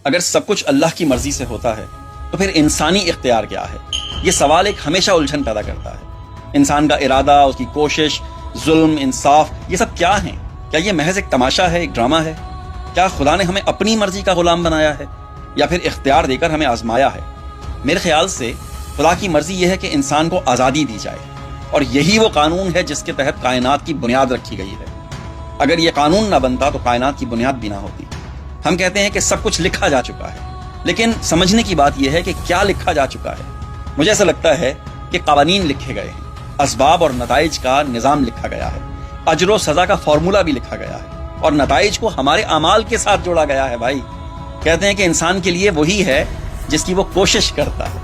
اگر سب کچھ اللہ کی مرضی سے ہوتا ہے تو پھر انسانی اختیار کیا ہے؟ یہ سوال ایک ہمیشہ الجھن پیدا کرتا ہے۔ انسان کا ارادہ، اس کی کوشش، ظلم، انصاف، یہ سب کیا ہیں؟ کیا یہ محض ایک تماشا ہے، ایک ڈرامہ ہے؟ کیا خدا نے ہمیں اپنی مرضی کا غلام بنایا ہے یا پھر اختیار دے کر ہمیں آزمایا ہے؟ میرے خیال سے خدا کی مرضی یہ ہے کہ انسان کو آزادی دی جائے، اور یہی وہ قانون ہے جس کے تحت کائنات کی بنیاد رکھی گئی ہے۔ اگر یہ قانون نہ بنتا تو کائنات کی بنیاد بھی نہ ہوتی۔ ہم کہتے ہیں کہ سب کچھ لکھا جا چکا ہے، لیکن سمجھنے کی بات یہ ہے کہ کیا لکھا جا چکا ہے۔ مجھے ایسا لگتا ہے کہ قوانین لکھے گئے ہیں، اسباب اور نتائج کا نظام لکھا گیا ہے، اجر و سزا کا فارمولہ بھی لکھا گیا ہے، اور نتائج کو ہمارے اعمال کے ساتھ جوڑا گیا ہے۔ بھائی کہتے ہیں کہ انسان کے لیے وہی ہے جس کی وہ کوشش کرتا ہے۔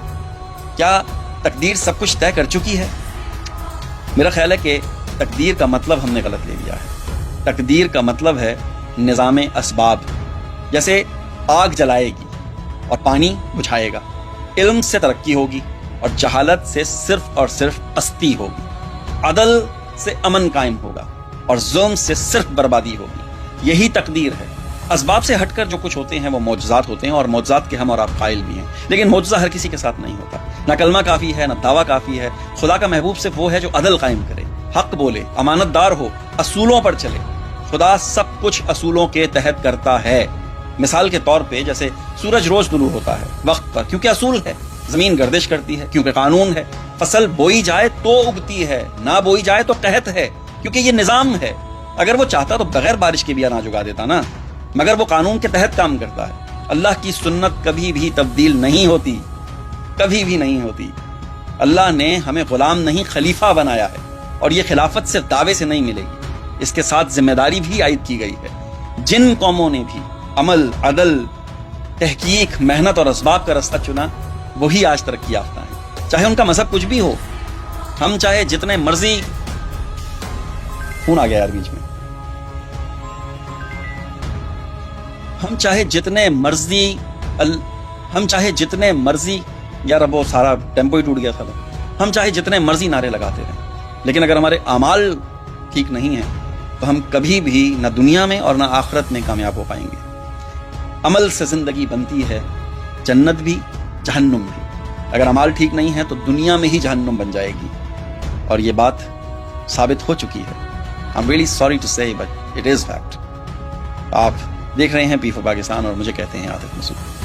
کیا تقدیر سب کچھ طے کر چکی ہے؟ میرا خیال ہے کہ تقدیر کا مطلب ہم نے غلط لے لیا ہے۔ تقدیر کا مطلب ہے نظام اسباب، جیسے آگ جلائے گی اور پانی بجھائے گا، علم سے ترقی ہوگی اور جہالت سے صرف اور صرف پستی ہوگی، عدل سے امن قائم ہوگا اور ظلم سے صرف بربادی ہوگی۔ یہی تقدیر ہے۔ اسباب سے ہٹ کر جو کچھ ہوتے ہیں وہ معجزات ہوتے ہیں، اور معجزات کے ہم اور آپ قائل بھی ہیں، لیکن معجزہ ہر کسی کے ساتھ نہیں ہوتا۔ نہ کلمہ کافی ہے، نہ دعویٰ کافی ہے۔ خدا کا محبوب صرف وہ ہے جو عدل قائم کرے، حق بولے، امانت دار ہو، اصولوں پر چلے۔ خدا سب کچھ اصولوں کے تحت کرتا ہے۔ مثال کے طور پہ جیسے سورج روز طلوع ہوتا ہے وقت پر کیونکہ اصول ہے، زمین گردش کرتی ہے کیونکہ قانون ہے، فصل بوئی جائے تو اگتی ہے، نہ بوئی جائے تو قحط ہے کیونکہ یہ نظام ہے۔ اگر وہ چاہتا تو بغیر بارش کے بھی اناج اگا دیتا نا، مگر وہ قانون کے تحت کام کرتا ہے۔ اللہ کی سنت کبھی بھی تبدیل نہیں ہوتی، کبھی بھی نہیں ہوتی۔ اللہ نے ہمیں غلام نہیں خلیفہ بنایا ہے، اور یہ خلافت صرف دعوے سے نہیں ملے گی، اس کے ساتھ ذمہ داری بھی عائد کی گئی ہے۔ جن قوموں نے بھی عمل، عدل، تحقیق، محنت اور اسباب کا رستہ چنا، وہی آج ترقی یافتہ ہیں، چاہے ان کا مذہب کچھ بھی ہو۔ ہم چاہے جتنے مرضی خون آ گیا یار بیچ میں، ہم چاہے جتنے مرضی یار اب وہ سارا ٹیمپو ہی ٹوٹ گیا تھا، ہم چاہے جتنے مرضی نعرے لگاتے رہیں، لیکن اگر ہمارے اعمال ٹھیک نہیں ہیں تو ہم کبھی بھی نہ دنیا میں اور نہ آخرت میں کامیاب ہو پائیں گے۔ عمل سے زندگی بنتی ہے، جنت بھی جہنم بھی۔ اگر اعمال ٹھیک نہیں ہے تو دنیا میں ہی جہنم بن جائے گی، اور یہ بات ثابت ہو چکی ہے۔ I'm really sorry to say but it is fact۔ آپ دیکھ رہے ہیں پی4 پاکستان اور مجھے کہتے ہیں عاطف مسعود۔